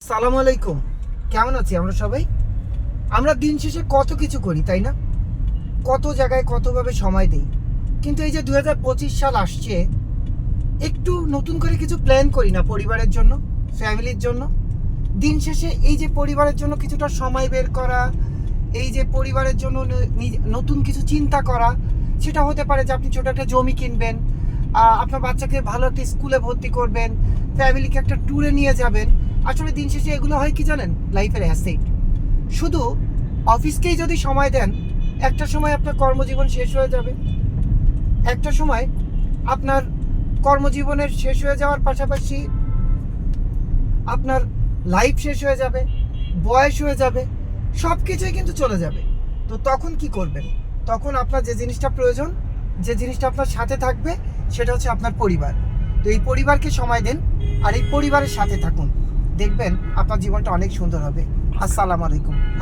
সালাম আলাইকুম। কেমন আছি আমরা সবাই? আমরা দিন শেষে কত কিছু করি, তাই না? কত জায়গায় কতভাবে সময় দেই, কিন্তু এই যে 2025 সাল আসছে, একটু নতুন করে কিছু প্ল্যান করি না পরিবারের জন্য, ফ্যামিলির জন্য? দিন শেষে এই যে পরিবারের জন্য কিছুটা সময় বের করা, এই যে পরিবারের জন্য নতুন কিছু চিন্তা করা, সেটা হতে পারে যে আপনি ছোট একটা জমি কিনবেন, আপনার বাচ্চাকে ভালো একটা স্কুলে ভর্তি করবেন, ফ্যামিলিকে একটা ট্যুরে নিয়ে যাবেন। আসলে দিন শেষে এগুলো হয় কি জানেন, লাইফের অ্যাসেট। শুধু অফিসকেই যদি সময় দেন, একটা সময় আপনার কর্মজীবন শেষ হয়ে যাবে। একটা সময় আপনার কর্মজীবনের শেষ হয়ে যাওয়ার পাশাপাশি আপনার লাইফ শেষ হয়ে যাবে, বয়স হয়ে যাবে, সব কিছুই কিন্তু চলে যাবে। তো তখন কি করবেন? তখন আপনার যে জিনিসটা প্রয়োজন, যে জিনিসটা আপনার সাথে থাকবে, সেটা হচ্ছে আপনার পরিবার। তো এই পরিবারকে সময় দেন, আর এই পরিবারের সাথে থাকুন, দেখবেন আপনার জীবনটা অনেক সুন্দর হবে। আসসালামু আলাইকুম। ভালো